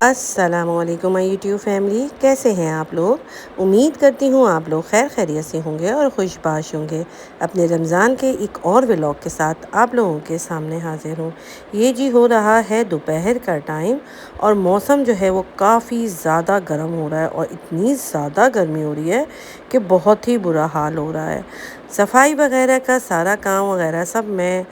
अस्सलामुअलैकुम my YouTube family, कैसे हैं आप लोग। उम्मीद करती हूँ आप लोग खैर खैरियत से होंगे और खुशबाश होंगे। अपने रमज़ान के एक और व्लॉग के साथ आप लोगों के सामने हाजिर हूँ। ये जी हो रहा है दोपहर का टाइम और मौसम जो है वो काफ़ी ज़्यादा गर्म हो रहा है और इतनी ज़्यादा गर्मी हो रही है कि बहुत ही बुरा हाल हो रहा है। सफाई वगैरह का सारा काम वगैरह सब मैं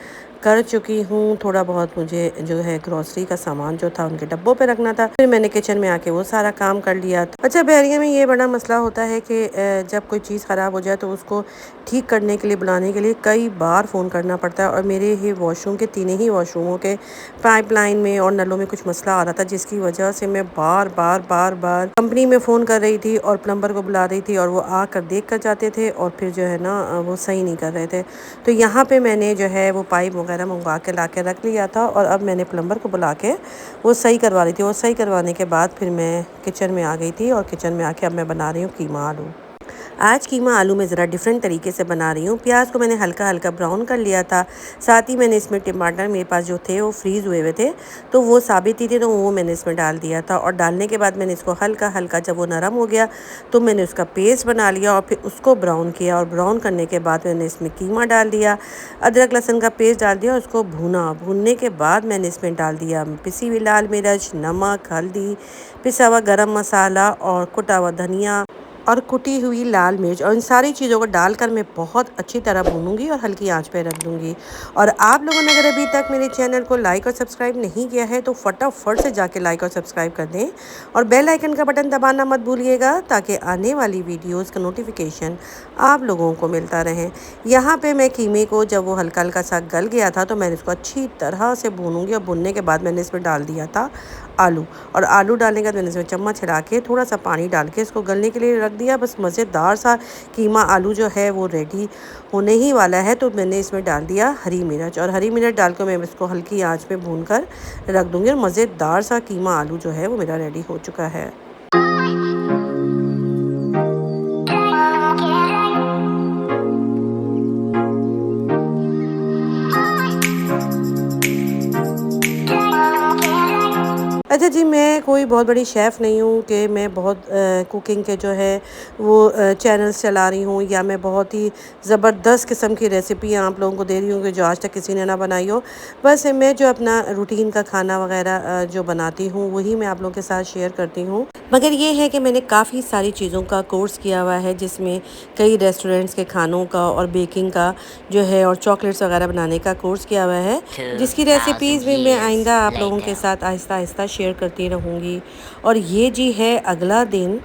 कर चुकी हूँ। थोड़ा बहुत मुझे जो है ग्रॉसरी का सामान जो था उनके डब्बों पे रखना था, फिर मैंने किचन में आके वो सारा काम कर लिया। अच्छा, बहरिया में ये बड़ा मसला होता है कि जब कोई चीज़ ख़राब हो जाए तो उसको ठीक करने के लिए बुलाने के लिए कई बार फ़ोन करना पड़ता है। और मेरे ही वॉशरूम के तीनों ही वॉशरूमों के पाइपलाइन में और नलों में कुछ मसला आ रहा था, जिसकी वजह से मैं बार बार बार बार कंपनी में फ़ोन कर रही थी और प्लम्बर को बुला रही थी और वो आकर देख कर जाते थे और फिर जो है ना वो सही नहीं कर रहे थे। तो यहाँ पे मैंने जो है वो पाइप वगैरह मंगवा के ला के रख लिया था और अब मैंने प्लम्बर को बुला के वो सही करवा रही थी। वो सही करवाने के बाद फिर मैं किचन में आ गई थी और किचन में आके अब मैं बना रही हूँ कीमा आलू। आज कीमा आलू में ज़रा डिफरेंट तरीके से बना रही हूँ। प्याज को मैंने हल्का हल्का ब्राउन कर लिया था। साथ ही मैंने इसमें टमाटर मेरे पास जो थे वो फ्रीज़ हुए हुए थे, तो वो साबित ही थे, तो वो मैंने इसमें डाल दिया था। और डालने के बाद मैंने इसको हल्का हल्का जब वो नरम हो गया तो मैंने उसका पेस्ट बना लिया और फिर उसको ब्राउन किया। और ब्राउन करने के बाद मैंने इसमें कीमा डाल दिया, अदरक लहसुन का पेस्ट डाल दिया और उसको भूना। भूनने के बाद मैंने इसमें डाल दिया पिसी हुई लाल मिर्च, नमक, हल्दी, पिसा हुआ गरम मसाला और कुटा हुआ धनिया और कुटी हुई लाल मिर्च। और इन सारी चीज़ों को डालकर मैं बहुत अच्छी तरह भूनूंगी और हल्की आंच पे रख दूंगी। और आप लोगों ने अगर अभी तक मेरे चैनल को लाइक और सब्सक्राइब नहीं किया है तो फटाफट से जाके लाइक और सब्सक्राइब कर दें और बेल आइकन का बटन दबाना मत भूलिएगा, ताकि आने वाली वीडियोस का नोटिफिकेशन आप लोगों को मिलता रहे। यहाँ पे मैं कीमे को जब वो हल्का हल्का सा गल गया था तो मैंने इसको अच्छी तरह से भूनूंगी। और भूनने के बाद मैंने इसमें डाल दिया था आलू। और आलू डालने के बाद मैंने इसमें चम्मच हिला के थोड़ा सा पानी डाल के इसको गलने के लिए रख दिया। बस मज़ेदार सा कीमा आलू जो है वो रेडी होने ही वाला है। तो मैंने इसमें डाल दिया हरी मिर्च और हरी मिर्च डाल कर मैं इसको हल्की आंच में भून कर रख दूँगी। और मज़ेदार सा कीमा आलू जो है वो मेरा रेडी हो चुका है। अच्छा जी, मैं कोई बहुत बड़ी शेफ़ नहीं हूँ कि मैं बहुत कुकिंग के जो है वो चैनल्स चला रही हूँ या मैं बहुत ही ज़बरदस्त किस्म की रेसिपी आप लोगों को दे रही हूँ कि जो आज तक किसी ने ना बनाई हो। बस मैं जो अपना रूटीन का खाना वगैरह जो बनाती हूँ वही मैं आप लोगों के साथ शेयर करती हूँ। मगर ये है कि मैंने काफ़ी सारी चीज़ों का कोर्स किया हुआ है, जिसमें कई रेस्टोरेंट्स के खानों का और बेकिंग का जो है और चॉकलेट्स वगैरह बनाने का कोर्स किया हुआ है, जिसकी 2,000 रेसिपीज़ भी मैं years आइंदा आप लोगों के later. साथ आहिस्ता आहिस्ता शेयर करती रहूँगी। और ये जी है अगला दिन।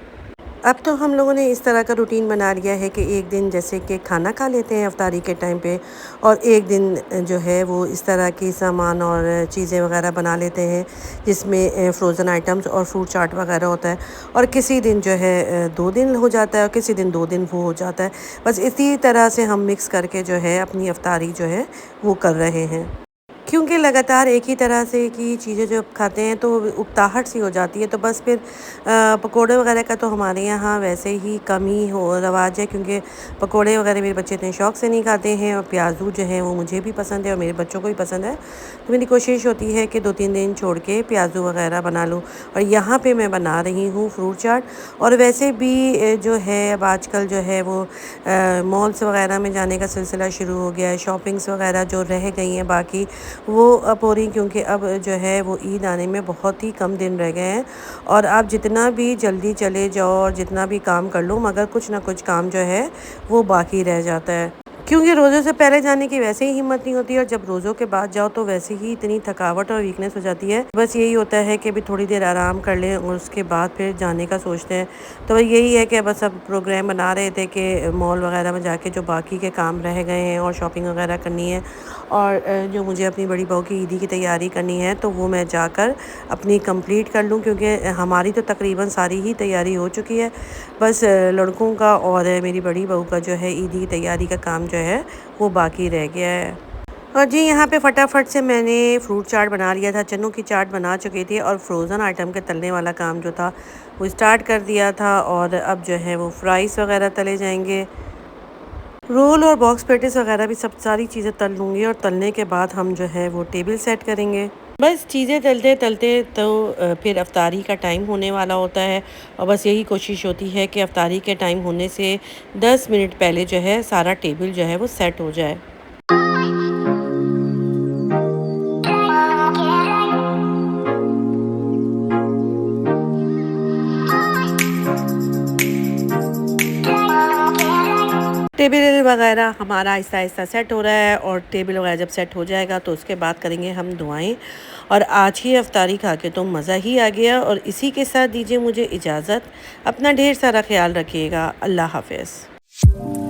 अब तो हम लोगों ने इस तरह का रूटीन बना लिया है कि एक दिन जैसे कि खाना खा लेते हैं इफ्तारी के टाइम पे, और एक दिन जो है वो इस तरह की सामान और चीज़ें वगैरह बना लेते हैं, जिसमें फ्रोज़न आइटम्स और फ्रूट चाट वगैरह होता है। और किसी दिन जो है 2 दिन हो जाता है और किसी दिन 2 दिन वो हो जाता है। बस इसी तरह से हम मिक्स करके जो है अपनी इफ्तारी जो है वो कर रहे हैं। क्योंकि लगातार एक ही तरह से की चीज़ें जब खाते हैं तो उकताहट सी हो जाती है। तो बस फिर पकोड़े वगैरह का तो हमारे यहाँ वैसे ही कम ही हो रवाज है, क्योंकि पकोड़े वगैरह मेरे बच्चे इतने शौक़ से नहीं खाते हैं और प्याज़ू जो है वो मुझे भी पसंद है और मेरे बच्चों को भी पसंद है। तो मेरी कोशिश होती है कि 2-3 दिन छोड़ के प्याज़ू वगैरह बना लूँ। और यहाँ पे मैं बना रही हूँ फ्रूट चाट। और वैसे भी जो है अब आजकल जो है वो मॉल्स वगैरह में जाने का सिलसिला शुरू हो गया है। शॉपिंग्स वगैरह जो रह गई हैं बाकी वो अब हो रही, क्योंकि अब जो है वो ईद आने में बहुत ही कम दिन रह गए हैं। और आप जितना भी जल्दी चले जाओ और जितना भी काम कर लो, मगर कुछ ना कुछ काम जो है वो बाकी रह जाता है, क्योंकि रोज़ों से पहले जाने की वैसे ही हिम्मत नहीं होती और जब रोज़ों के बाद जाओ तो वैसे ही इतनी थकावट और वीकनेस हो जाती है। बस यही होता है कि अभी थोड़ी देर आराम कर लें और उसके बाद फिर जाने का सोचते हैं। तो वही यही है कि बस अब प्रोग्राम बना रहे थे कि मॉल वगैरह में जाके जो बाकी के काम रह गए हैं और शॉपिंग वगैरह करनी है, और जो मुझे अपनी बड़ी बहू की ईदी की तैयारी करनी है तो वो मैं जाकर अपनी कंप्लीट कर लूँ, क्योंकि हमारी तो तकरीबन सारी ही तैयारी हो चुकी है। बस लड़कों का और मेरी बड़ी बहू का जो है ईदी की तैयारी का काम जो है वो बाकी रह गया है। और जी यहाँ पे फटाफट से मैंने फ्रूट चाट बना लिया था, चनों की चाट बना चुकी थी और फ्रोज़न आइटम के तलने वाला काम जो था वो स्टार्ट कर दिया था। और अब जो है वो फ्राइज़ वगैरह तले जाएंगे। रोल और बॉक्स पैटीज़ वगैरह भी सब सारी चीज़ें तल लूँगी और तलने के बाद हम जो है वो टेबल सेट करेंगे। बस चीज़ें तलते तलते तो फिर अफ्तारी का टाइम होने वाला होता है और बस यही कोशिश होती है कि अफ्तारी के टाइम होने से 10 मिनट पहले जो है सारा टेबल जो है वो सेट हो जाए। टेबल वगैरह हमारा आहिस्ता आहिस्ता सेट हो रहा है और टेबल वगैरह जब सेट हो जाएगा तो उसके बाद करेंगे हम दुआएं। और आज की अफ्तारी खा के तो मज़ा ही आ गया और इसी के साथ दीजिए मुझे इजाज़त। अपना ढेर सारा ख्याल रखिएगा। अल्लाह हाफ़िज़।